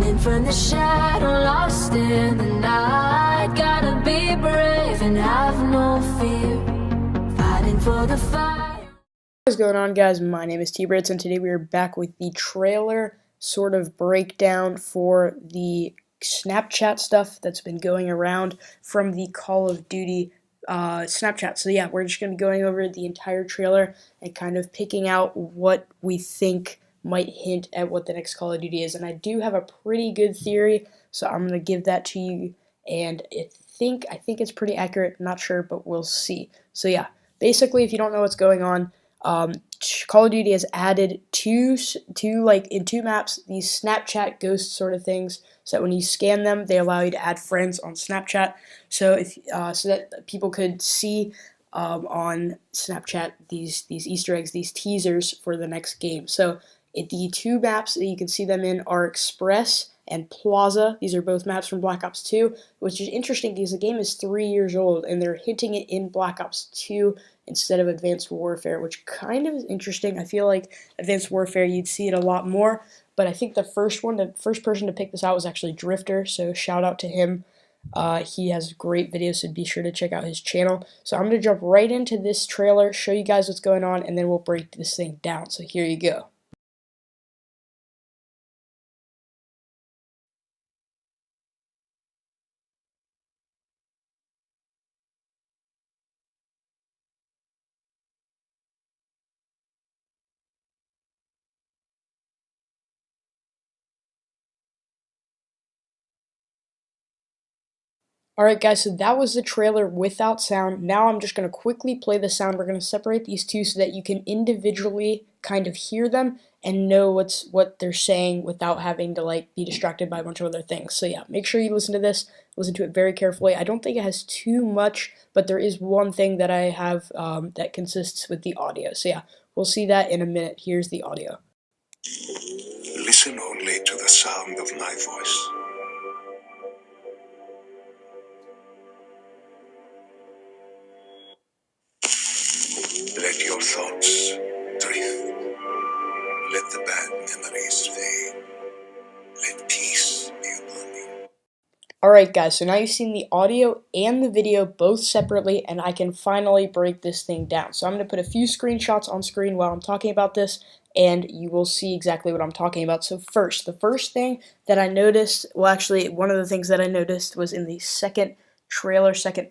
Running from the shadow, lost in the night. Gotta be brave and have no fear. Fighting for the fight. What's going on, guys? My name is T-Bretz, and today we are back with the trailer sort of breakdown for the Snapchat stuff that's been going around from the Call of Duty Snapchat. So yeah, we're just going to be going over the entire trailer and kind of picking out what we think might hint at what the next Call of Duty is. And I do have a pretty good theory, so I'm going to give that to you, and I think it's pretty accurate. I'm not sure, but we'll see. So yeah, basically, if you don't know what's going on, Call of Duty has added two in two maps these Snapchat ghost sort of things, so that when you scan them, they allow you to add friends on Snapchat. So if so that people could see on Snapchat these Easter eggs, these teasers for the next game. So the two maps that you can see them in are Express and Plaza. These are both maps from Black Ops 2, which is interesting because the game is 3 years old and they're hinting it in Black Ops 2 instead of Advanced Warfare, which kind of is interesting. I feel like Advanced Warfare, you'd see it a lot more, but I think the first person to pick this out was actually Drifter, so shout out to him. He has great videos, so be sure to check out his channel. So I'm going to jump right into this trailer, show you guys what's going on, and then we'll break this thing down. So here you go. Alright guys, so that was the trailer without sound. Now I'm just going to quickly play the sound. We're going to separate these two so that you can individually kind of hear them and know what they're saying without having to be distracted by a bunch of other things. So yeah, make sure you listen to this. Listen to it very carefully. I don't think it has too much, but there is one thing that I have that consists with the audio. So yeah, we'll see that in a minute. Here's the audio. Listen only to the sound of my voice. Let your thoughts drift. Let the bad memories fade. Let peace be upon you. Alright guys, so now you've seen the audio and the video both separately, and I can finally break this thing down. So I'm going to put a few screenshots on screen while I'm talking about this, and you will see exactly what I'm talking about. So the first thing that I noticed, well actually one of the things that I noticed was in the second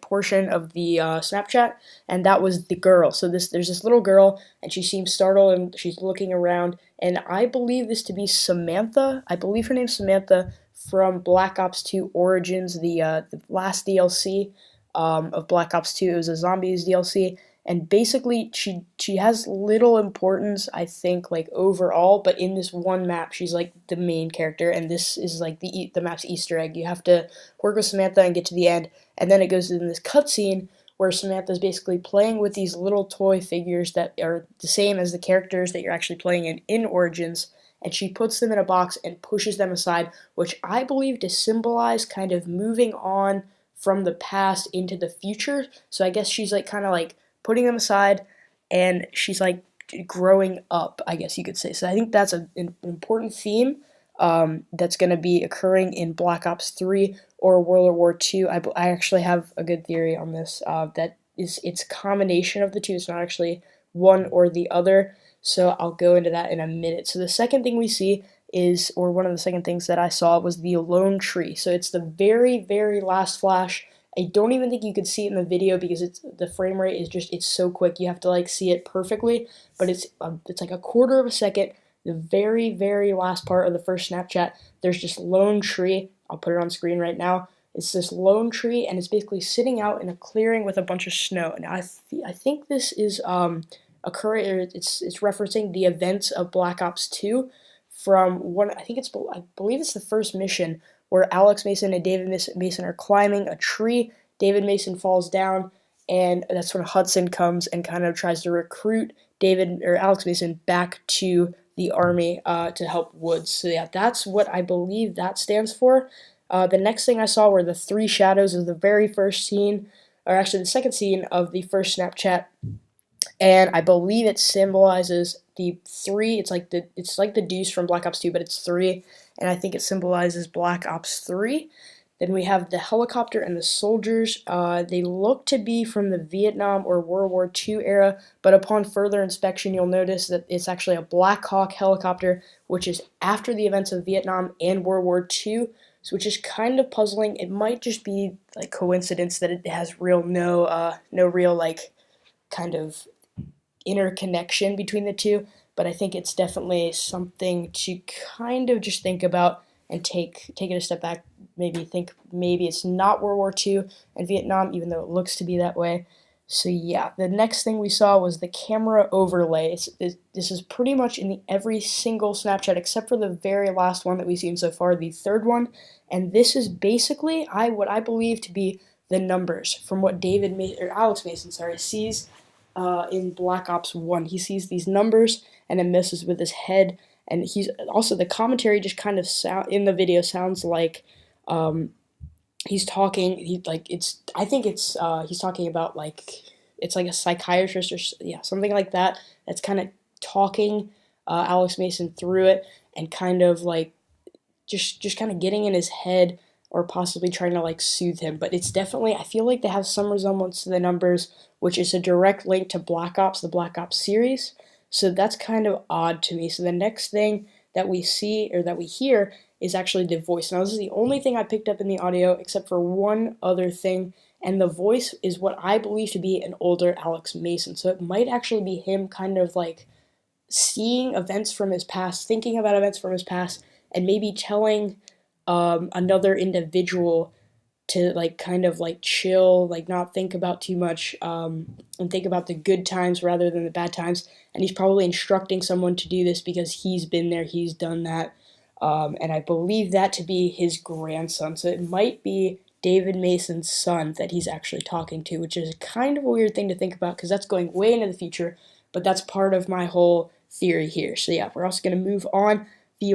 portion of the Snapchat, and that was the girl. So there's this little girl, and she seems startled, and she's looking around, and I believe this to be Samantha. I believe her name's Samantha from Black Ops 2 Origins, the last DLC of Black Ops 2. It was a Zombies DLC, and basically she has little importance, I think, overall, but in this one map she's like the main character, and this is like the map's Easter egg. You have to work with Samantha and get to the end, and then it goes in this cutscene where Samantha's basically playing with these little toy figures that are the same as the characters that you're actually playing in Origins, and she puts them in a box and pushes them aside, which I believe to symbolize kind of moving on from the past into the future. So I guess she's kind of putting them aside, and she's growing up, I guess you could say. So I think that's an important theme that's going to be occurring in Black Ops 3 or World War II. I actually have a good theory on this. That is, it's a combination of the two. It's not actually one or the other. So I'll go into that in a minute. So the second thing we see is, or one of the second things that I saw was the lone tree. So it's the very, very last flash. I don't even think you could see it in the video because the frame rate is it's so quick. You have to see it perfectly, but it's like a quarter of a second. The very, very last part of the first Snapchat, there's just lone tree. I'll put it on screen right now. It's this lone tree, and it's basically sitting out in a clearing with a bunch of snow. And I think this is it's referencing the events of Black Ops 2 from one. I believe it's the first mission where Alex Mason and David Mason are climbing a tree. David Mason falls down, and that's when Hudson comes and kind of tries to recruit Alex Mason back to the army to help Woods. So yeah, that's what I believe that stands for. The next thing I saw were the three shadows of the very first scene, or actually the second scene of the first Snapchat, and I believe it symbolizes the three. It's like the deuce from Black Ops 2, but it's three, and I think it symbolizes Black Ops 3. Then we have the helicopter and the soldiers. They look to be from the Vietnam or World War II era, but upon further inspection, you'll notice that it's actually a Black Hawk helicopter, which is after the events of Vietnam and World War II, so which is kind of puzzling. It might just be like coincidence that it has no real like kind of interconnection between the two, but I think it's definitely something to kind of just think about and take it a step back. Maybe it's not World War II and Vietnam, even though it looks to be that way. So yeah, the next thing we saw was the camera overlay. This is pretty much in every single Snapchat except for the very last one that we've seen so far, the third one. And this is basically what I believe to be the numbers from what Alex Mason sees in Black Ops 1. He sees these numbers and it messes with his head. And he's also, the commentary just kind of in the video sounds like he's talking. He's talking about like it's like a psychiatrist or something like that. That's kind of talking Alex Mason through it and kind of like just kind of getting in his head or possibly trying to like soothe him. But it's definitely, I feel like they have some resemblance to the numbers, which is a direct link to Black Ops, the Black Ops series. So that's kind of odd to me. So the next thing that we see or that we hear is actually the voice. Now this is the only thing I picked up in the audio except for one other thing, and the voice is what I believe to be an older Alex Mason. So it might actually be him kind of like seeing events from his past, thinking about events from his past, and maybe telling another individual to like kind of like chill, like not think about too much, and think about the good times rather than the bad times. And he's probably instructing someone to do this because he's been there, he's done that. And I believe that to be his grandson. So it might be David Mason's son that he's actually talking to, which is kind of a weird thing to think about because that's going way into the future, but that's part of my whole theory here. So yeah, we're also going to move on. The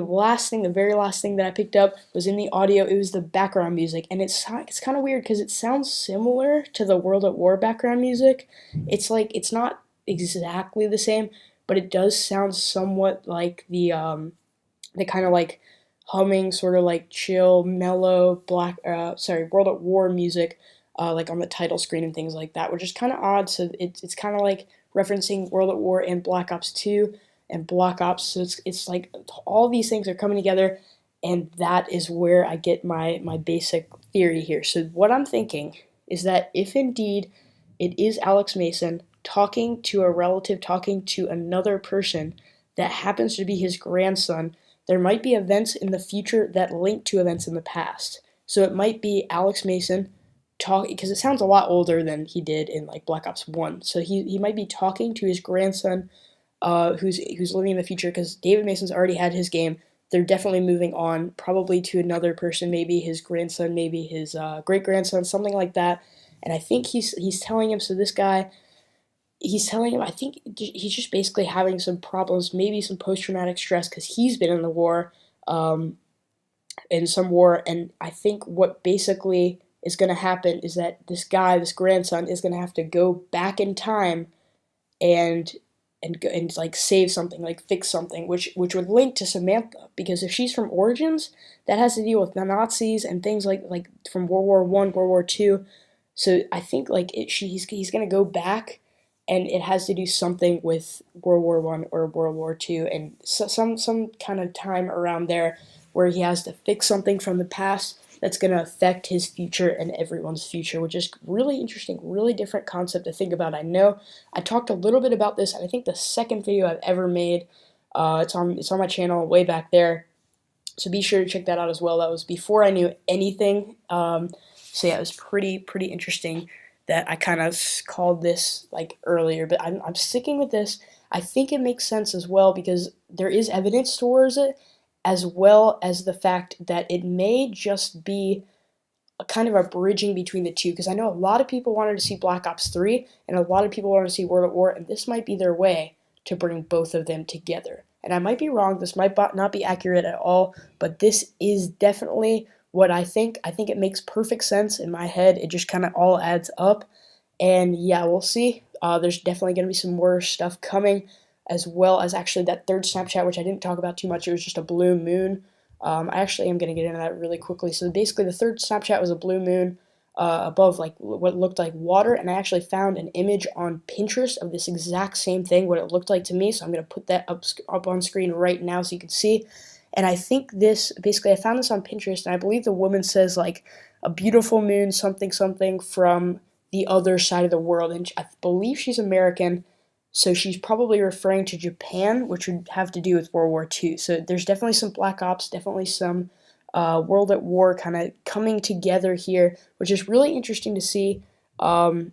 very last thing that I picked up was in the audio. It was the background music, and it's kind of weird because it sounds similar to the World at War background music. It's like it's not exactly the same, but it does sound somewhat like the kind of like humming, sort of like chill, mellow World at War music, like on the title screen and things like that, which is kind of odd. So it's kind of like referencing World at War and Black Ops 2 and Black Ops. So it's like all these things are coming together, and that is where I get my basic theory here. So what I'm thinking is that if indeed it is Alex Mason talking to a relative, talking to another person that happens to be his grandson, there might be events in the future that link to events in the past. So it might be Alex Mason talking, because it sounds a lot older than he did in like Black Ops 1. So he might be talking to his grandson, who's living in the future, because David Mason's already had his game. They're definitely moving on, probably to another person, maybe his grandson, maybe his great-grandson, something like that. And I think he's telling him, so this guy, he's telling him, I think he's just basically having some problems, maybe some post-traumatic stress, because he's been in the war, in some war, and I think what basically is going to happen is that this grandson, is going to have to go back in time and like save something, like fix something, which would link to Samantha, because if she's from Origins, that has to deal with the Nazis and things like from World War I, World War II. So I think like he's gonna go back, and it has to do something with World War I or World War II, and some kind of time around there where he has to fix something from the past that's going to affect his future and everyone's future, which is really interesting, really different concept to think about. I know I talked a little bit about this, and I think the second video I've ever made, it's on my channel way back there, so be sure to check that out as well. That was before I knew anything, so yeah, it was pretty interesting that I kind of called this like earlier, but I'm sticking with this. I think it makes sense as well because there is evidence towards it, as well as the fact that it may just be a kind of a bridging between the two, because I know a lot of people wanted to see Black Ops 3, and a lot of people wanted to see World at War, and this might be their way to bring both of them together. And I might be wrong, this might not be accurate at all, but this is definitely what I think. I think it makes perfect sense in my head. It just kind of all adds up, and yeah, we'll see. There's definitely going to be some more stuff coming, as well as actually that third Snapchat, which I didn't talk about too much. It was just a blue moon I actually am going to get into that really quickly. So basically the third Snapchat was a blue moon above like what looked like water, and I actually found an image on Pinterest of this exact same thing, what it looked like to me. So I'm going to put that up on screen right now so you can see. And I think this, basically I found this on Pinterest, and I believe the woman says like a beautiful moon something something from the other side of the world, and I believe she's American, so she's probably referring to Japan, which would have to do with World War II. So there's definitely some Black Ops, definitely some World at War kind of coming together here, which is really interesting to see. And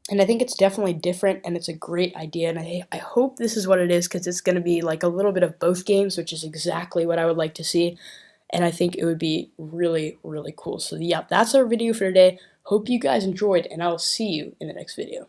I think it's definitely different, and it's a great idea, and I hope this is what it is, because it's going to be like a little bit of both games, which is exactly what I would like to see, and I think it would be really, really cool. So yeah, that's our video for today. Hope you guys enjoyed, and I will see you in the next video.